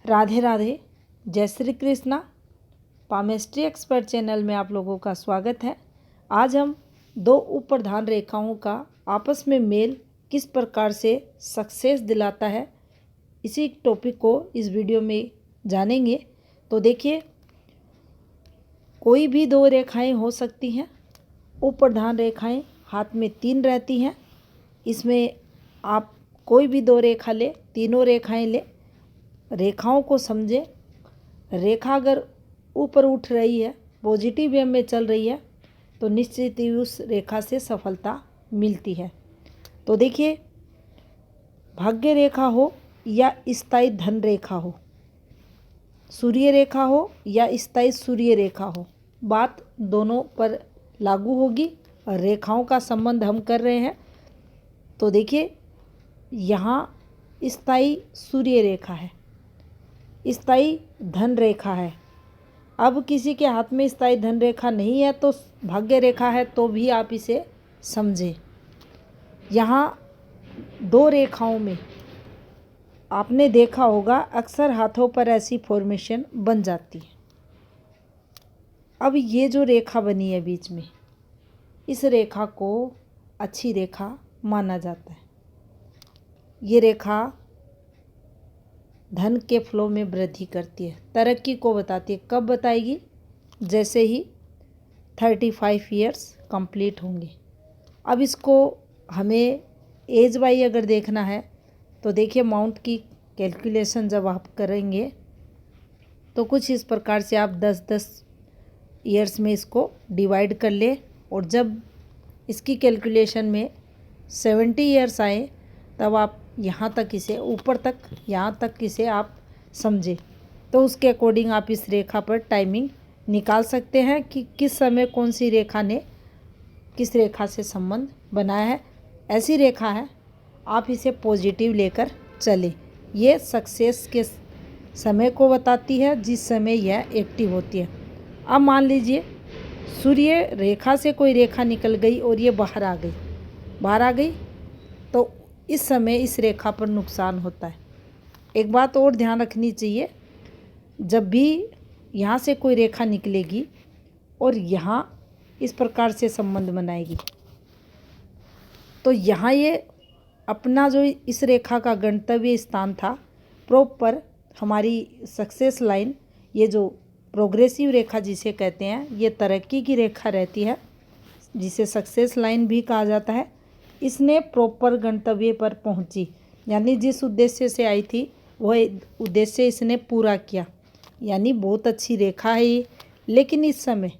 राधे राधे, जय Shri Krishna. Palmistry expert channel में आप लोगों का स्वागत है। आज हम दो उपप्रधान रेखाओं का आपस में मेल किस प्रकार से सक्सेस दिलाता है, इसी टॉपिक को इस वीडियो में जानेंगे। तो देखिए, कोई भी दो रेखाएं हो सकती हैं। उपप्रधान रेखाएं हाथ में 3 रहती हैं। इसमें आप कोई भी दो रेखा ले, तीनों रेखाएं ले, रेखाओं को समझे। रेखा अगर ऊपर उठ रही है, पॉजिटिव वे में चल रही है, तो निश्चित ही उस रेखा से सफलता मिलती है। तो देखिए, भाग्य रेखा हो या स्थायी धन रेखा हो, सूर्य रेखा हो या स्थायी सूर्य रेखा हो, बात दोनों पर लागू होगी। और रेखाओं का संबंध हम कर रहे हैं, तो देखिए यहाँ स्थायी सूर्य रेखा है, स्थायी धन रेखा है। अब किसी के हाथ में स्थायी धन रेखा नहीं है तो भाग्य रेखा है, तो भी आप इसे समझें। यहाँ दो रेखाओं में आपने देखा होगा अक्सर हाथों पर ऐसी फॉर्मेशन बन जाती है। अब ये जो रेखा बनी है बीच में, इस रेखा को अच्छी रेखा माना जाता है। ये रेखा धन के फ्लो में वृद्धि करती है, तरक्की को बताती है। कब बताएगी? जैसे ही 35 इयर्स कंप्लीट होंगे। अब इसको हमें एज वाई अगर देखना है तो देखिए, माउंट की कैलकुलेशन जब आप करेंगे तो कुछ इस प्रकार से आप 10-10 ईयर्स में इसको डिवाइड कर ले, और जब इसकी कैलकुलेशन में 70 ईयर्स आए तब आप यहाँ तक इसे ऊपर तक, यहाँ तक इसे आप समझे, तो उसके अकॉर्डिंग आप इस रेखा पर टाइमिंग निकाल सकते हैं कि किस समय कौन सी रेखा ने किस रेखा से संबंध बनाया है। ऐसी रेखा है, आप इसे पॉजिटिव लेकर चलें। ये सक्सेस के समय को बताती है, जिस समय यह एक्टिव होती है। अब मान लीजिए सूर्य रेखा से कोई रेखा निकल गई और ये बाहर आ गई, तो इस समय इस रेखा पर नुकसान होता है। एक बात और ध्यान रखनी चाहिए, जब भी यहाँ से कोई रेखा निकलेगी और यहाँ इस प्रकार से संबंध बनाएगी, तो यहाँ ये अपना जो इस रेखा का गंतव्य स्थान था, प्रॉपर हमारी सक्सेस लाइन, ये जो प्रोग्रेसिव रेखा जिसे कहते हैं, ये तरक्की की रेखा रहती है, जिसे सक्सेस लाइन भी कहा जाता है। इसने प्रॉपर गंतव्य पर पहुंची, यानी जिस उद्देश्य से आई थी वह उद्देश्य इसने पूरा किया, यानी बहुत अच्छी रेखा है ये। लेकिन इस समय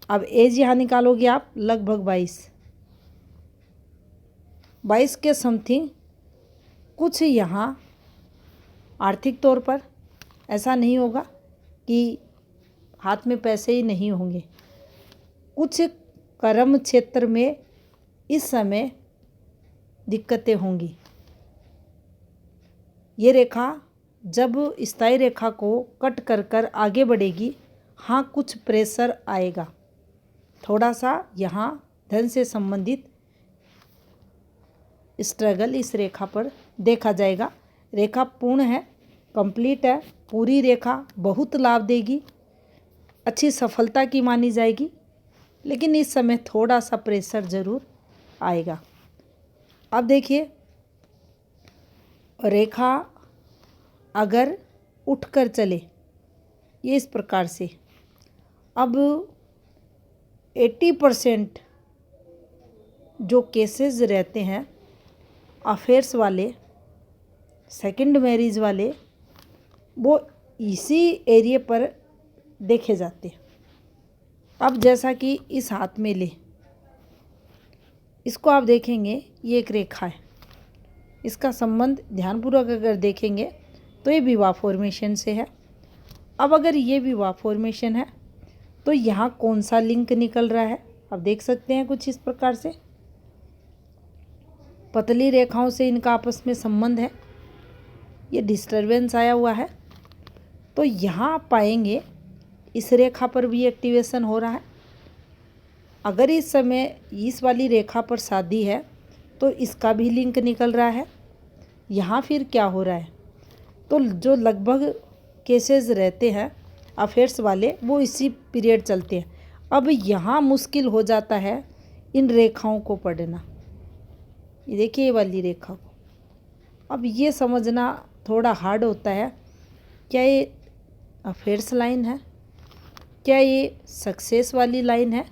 अब एज यहाँ निकालोगे आप, लगभग 22 के समथिंग। कुछ यहाँ आर्थिक तौर पर ऐसा नहीं होगा कि हाथ में पैसे ही नहीं होंगे, कुछ कर्म क्षेत्र में इस समय दिक्कतें होंगी। ये रेखा जब स्थायी रेखा को कट कर आगे बढ़ेगी, हाँ कुछ प्रेशर आएगा, थोड़ा सा यहाँ धन से संबंधित स्ट्रगल इस रेखा पर देखा जाएगा। रेखा पूर्ण है, कंप्लीट है, पूरी रेखा बहुत लाभ देगी, अच्छी सफलता की मानी जाएगी, लेकिन इस समय थोड़ा सा प्रेशर जरूर आएगा। अब देखिए, रेखा अगर उठकर चले ये इस प्रकार से, अब 80% जो केसेस रहते हैं अफेयर्स वाले, सेकंड मैरिज वाले, वो इसी एरिया पर देखे जाते हैं। अब जैसा कि इस हाथ में ले, इसको आप देखेंगे, ये एक रेखा है, इसका संबंध ध्यानपूर्वक अगर देखेंगे तो ये विवाह फॉर्मेशन से है। अब अगर ये विवाह फॉर्मेशन है तो यहाँ कौन सा लिंक निकल रहा है, आप देख सकते हैं कुछ इस प्रकार से पतली रेखाओं से इनका आपस में संबंध है। ये डिस्टरबेंस आया हुआ है, तो यहाँ आप पाएंगे इस रेखा पर भी एक्टिवेशन हो रहा है। अगर इस समय इस वाली रेखा पर शादी है तो इसका भी लिंक निकल रहा है। यहाँ फिर क्या हो रहा है, तो जो लगभग केसेस रहते हैं अफेयर्स वाले वो इसी पीरियड चलते हैं। अब यहाँ मुश्किल हो जाता है इन रेखाओं को पढ़ना। ये देखिए ये वाली रेखा को, अब ये समझना थोड़ा हार्ड होता है। क्या ये अफेयर्स लाइन है, क्या ये सक्सेस वाली लाइन है?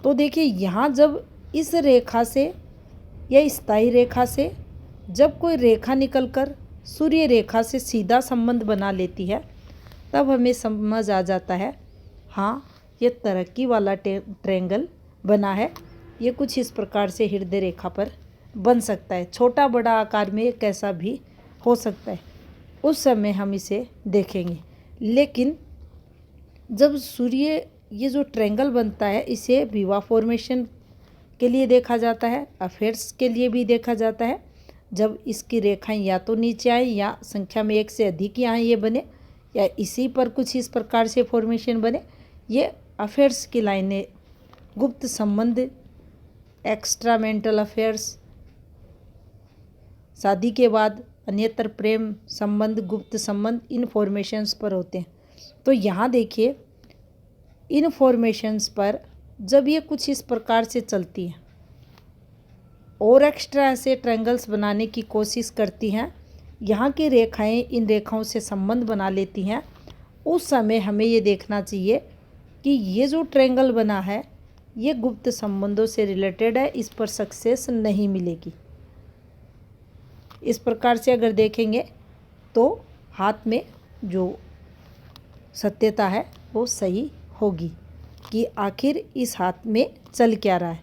तो देखिए यहाँ जब इस रेखा से या स्थायी रेखा से जब कोई रेखा निकलकर सूर्य रेखा से सीधा संबंध बना लेती है तब हमें समझ आ जाता है हाँ ये तरक्की वाला ट्रायंगल बना है। ये कुछ इस प्रकार से हृदय रेखा पर बन सकता है, छोटा बड़ा आकार में कैसा भी हो सकता है, उस समय हम इसे देखेंगे। लेकिन जब सूर्य ये जो ट्रायंगल बनता है इसे विवाह फॉर्मेशन के लिए देखा जाता है, अफेयर्स के लिए भी देखा जाता है। जब इसकी रेखाएं या तो नीचे आए या संख्या में एक से अधिक यहाँ ये बने या इसी पर कुछ इस प्रकार से फॉर्मेशन बने, ये अफेयर्स की लाइनें, गुप्त संबंध, एक्स्ट्रा मेंटल अफेयर्स, शादी के बाद अन्यत्र प्रेम संबंध, गुप्त संबंध, इन फॉर्मेशंस पर होते हैं। तो यहाँ देखिए इन फॉर्मेशंस पर जब ये कुछ इस प्रकार से चलती है और एक्स्ट्रा ऐसे ट्रायंगल्स बनाने की कोशिश करती हैं, यहाँ की रेखाएं इन रेखाओं से संबंध बना लेती हैं, उस समय हमें ये देखना चाहिए कि ये जो ट्रायंगल बना है ये गुप्त संबंधों से रिलेटेड है, इस पर सक्सेस नहीं मिलेगी। इस प्रकार से अगर देखेंगे तो हाथ में जो सत्यता है वो सही होगी कि आखिर इस हाथ में चल क्या रहा है।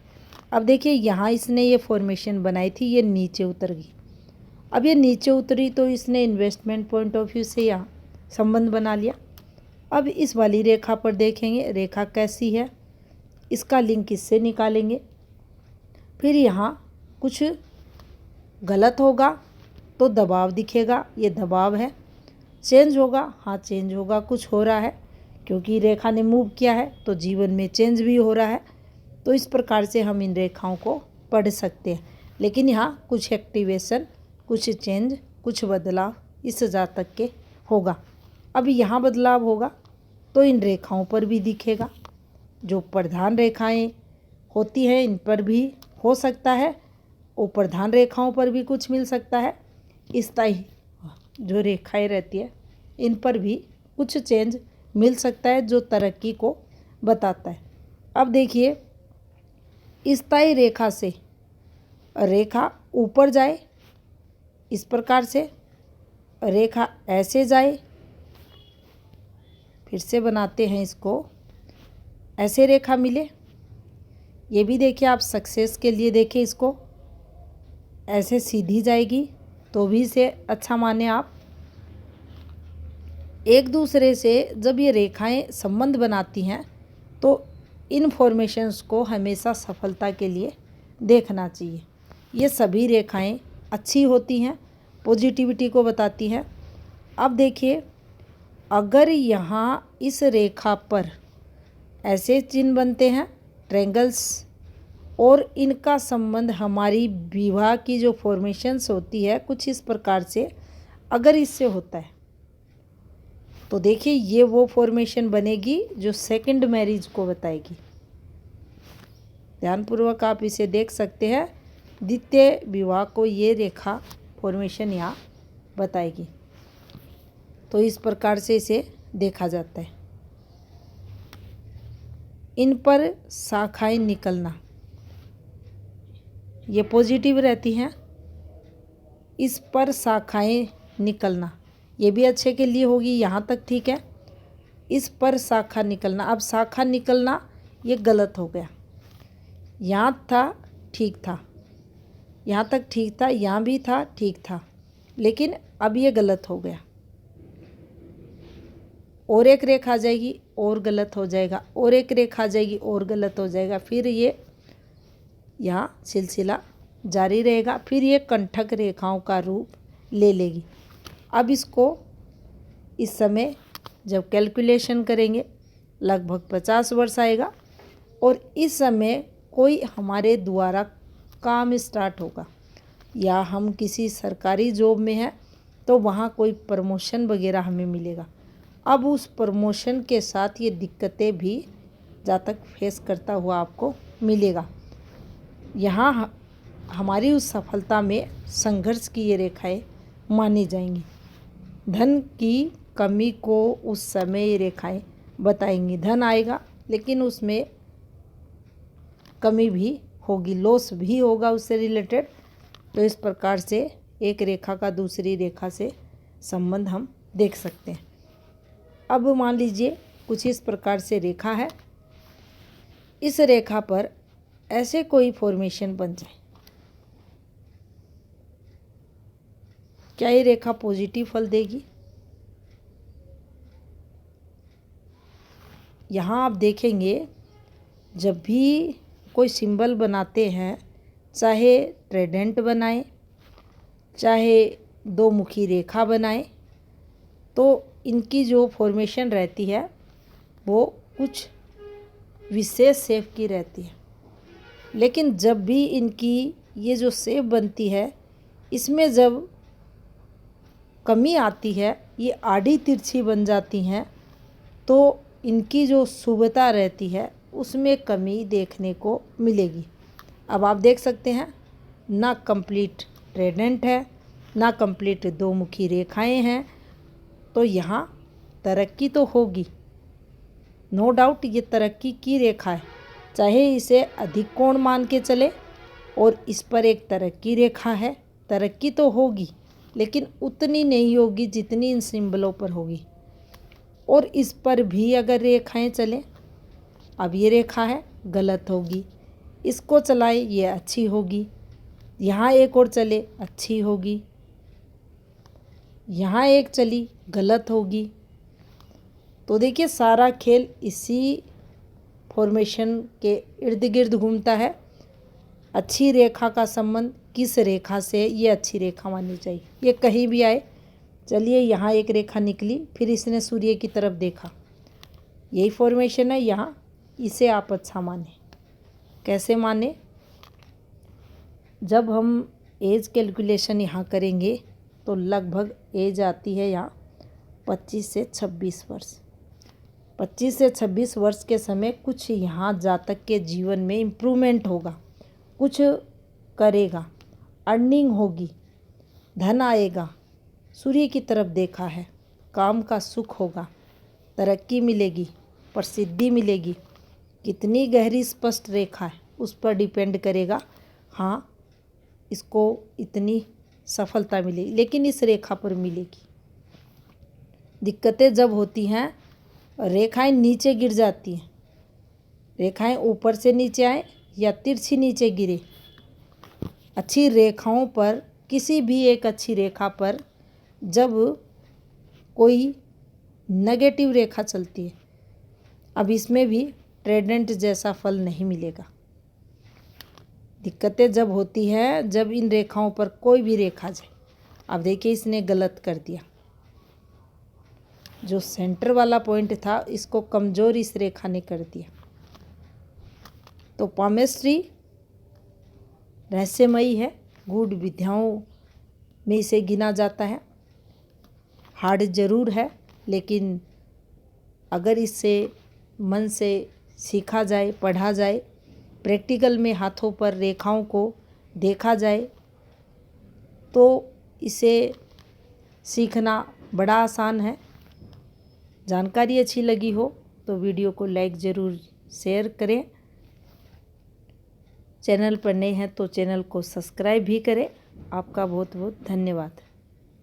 अब देखिए यहाँ इसने ये फॉर्मेशन बनाई थी, ये नीचे उतर गई। अब ये नीचे उतरी तो इसने इन्वेस्टमेंट पॉइंट ऑफ व्यू से यहाँ संबंध बना लिया। अब इस वाली रेखा पर देखेंगे रेखा कैसी है, इसका लिंक इससे निकालेंगे। फिर यहाँ कुछ गलत होगा तो दबाव दिखेगा, ये दबाव है। चेंज होगा, हाँ चेंज होगा, कुछ हो रहा है क्योंकि रेखा ने मूव किया है तो जीवन में चेंज भी हो रहा है। तो इस प्रकार से हम इन रेखाओं को पढ़ सकते हैं। लेकिन यहाँ कुछ एक्टिवेशन, कुछ चेंज, कुछ बदलाव इस जातक के होगा। अब यहाँ बदलाव होगा तो इन रेखाओं पर भी दिखेगा। जो प्रधान रेखाएं होती हैं इन पर भी हो सकता है, और प्रधान रेखाओं पर भी कुछ मिल सकता है। स्थायी जो रेखाएं रहती है इन पर भी कुछ चेंज मिल सकता है जो तरक्की को बताता है। अब देखिए स्थायी रेखा से रेखा ऊपर जाए, इस प्रकार से रेखा ऐसे जाए, फिर से बनाते हैं इसको, ऐसे रेखा मिले। ये भी देखिए आप सक्सेस के लिए देखिए, इसको ऐसे सीधी जाएगी तो भी इसे अच्छा माने आप। एक दूसरे से जब ये रेखाएं संबंध बनाती हैं तो इन फॉर्मेशंस को हमेशा सफलता के लिए देखना चाहिए। ये सभी रेखाएं अच्छी होती हैं, पॉजिटिविटी को बताती हैं। अब देखिए अगर यहाँ इस रेखा पर ऐसे चिन्ह बनते हैं ट्रायंगल्स और इनका संबंध हमारी विवाह की जो फॉर्मेशंस होती है कुछ इस प्रकार से अगर इससे होता है तो देखिए ये वो फॉर्मेशन बनेगी जो सेकंड मैरिज को बताएगी। ध्यानपूर्वक आप इसे देख सकते हैं, द्वितीय विवाह को ये रेखा फॉर्मेशन यहाँ बताएगी। तो इस प्रकार से इसे देखा जाता है। इन पर शाखाएं निकलना ये पॉजिटिव रहती हैं, इस पर शाखाएं निकलना ये भी अच्छे के लिए होगी, यहाँ तक ठीक है। इस पर शाखा निकलना, अब शाखा निकलना ये गलत हो गया। यहाँ था ठीक था, यहाँ तक ठीक था, यहाँ भी था ठीक था, लेकिन अब ये गलत हो गया। और एक रेखा आ जाएगी और गलत हो जाएगा, और एक रेखा आ जाएगी और गलत हो जाएगा, फिर ये यहाँ सिलसिला जारी रहेगा, फिर ये कंठक रेखाओं का रूप ले लेगी। अब इसको इस समय जब कैलकुलेशन करेंगे लगभग 50 वर्ष आएगा और इस समय कोई हमारे द्वारा काम स्टार्ट होगा या हम किसी सरकारी जॉब में हैं तो वहाँ कोई प्रमोशन वगैरह हमें मिलेगा। अब उस प्रमोशन के साथ ये दिक्कतें भी जातक फेस करता हुआ आपको मिलेगा। यहाँ हमारी उस सफलता में संघर्ष की ये रेखाएं मानी जाएंगी। धन की कमी को उस समय ये रेखाएं बताएंगी। धन आएगा लेकिन उसमें कमी भी होगी, लॉस भी होगा उससे रिलेटेड। तो इस प्रकार से एक रेखा का दूसरी रेखा से संबंध हम देख सकते हैं। अब मान लीजिए कुछ इस प्रकार से रेखा है, इस रेखा पर ऐसे कोई फॉर्मेशन बन जाए, क्या ये रेखा पॉजिटिव फल देगी? यहाँ आप देखेंगे जब भी कोई सिंबल बनाते हैं, चाहे ट्राइडेंट बनाएं, चाहे दो मुखी रेखा बनाएं, तो इनकी जो फॉर्मेशन रहती है वो कुछ विशेष शेप की रहती है। लेकिन जब भी इनकी ये जो शेप बनती है, इसमें जब कमी आती है, ये आड़ी तिरछी बन जाती हैं, तो इनकी जो शुभता रहती है उसमें कमी देखने को मिलेगी। अब आप देख सकते हैं ना कंप्लीट ट्राइडेंट है, ना कंप्लीट दो मुखी रेखाएं हैं, तो यहाँ तरक्की तो होगी, नो डाउट ये तरक्की की रेखा है। चाहे इसे अधिक कोण मान के चले और इस पर एक तरक्की रेखा है, तरक्की तो होगी लेकिन उतनी नहीं होगी जितनी इन सिंबलों पर होगी। और इस पर भी अगर रेखाएं चलें, अब ये रेखा है गलत होगी, इसको चलाए ये अच्छी होगी, यहाँ एक और चले अच्छी होगी, यहाँ एक चली गलत होगी। तो देखिए सारा खेल इसी फॉर्मेशन के इर्द गिर्द घूमता है। अच्छी रेखा का संबंध किस रेखा से, ये अच्छी रेखा माननी चाहिए, ये कहीं भी आए। चलिए यहाँ एक रेखा निकली, फिर इसने सूर्य की तरफ देखा, यही फॉर्मेशन है यहाँ, इसे आप अच्छा माने। कैसे माने? जब हम एज कैलकुलेशन यहाँ करेंगे तो लगभग एज आती है यहाँ 25 से 26 वर्ष। 25 से 26 वर्ष के समय कुछ यहाँ जातक के जीवन में इम्प्रूवमेंट होगा, कुछ करेगा, अर्निंग होगी, धन आएगा, सूर्य की तरफ देखा है, काम का सुख होगा, तरक्की मिलेगी, प्रसिद्धि मिलेगी। कितनी गहरी स्पष्ट रेखा है उस पर डिपेंड करेगा, हाँ इसको इतनी सफलता मिलेगी, लेकिन इस रेखा पर मिलेगी। दिक्कतें जब होती हैं, रेखाएं नीचे गिर जाती हैं, रेखाएं ऊपर से नीचे आए या तिरछी नीचे गिरे। अच्छी रेखाओं पर, किसी भी एक अच्छी रेखा पर जब कोई नेगेटिव रेखा चलती है, अब इसमें भी ट्राइडेंट जैसा फल नहीं मिलेगा। दिक्कतें जब होती हैं जब इन रेखाओं पर कोई भी रेखा जाए। अब देखिए इसने गलत कर दिया, जो सेंटर वाला पॉइंट था इसको कमज़ोर इस रेखा ने कर दिया। तो पामेस्ट्री रहस्यमयी है, गूढ़ विद्याओं में इसे गिना जाता है। हार्ड जरूर है, लेकिन अगर इससे मन से सीखा जाए, पढ़ा जाए, प्रैक्टिकल में हाथों पर रेखाओं को देखा जाए, तो इसे सीखना बड़ा आसान है। जानकारी अच्छी लगी हो तो वीडियो को लाइक ज़रूर शेयर करें। चैनल पर नए हैं तो चैनल को सब्सक्राइब भी करें। आपका बहुत बहुत धन्यवाद।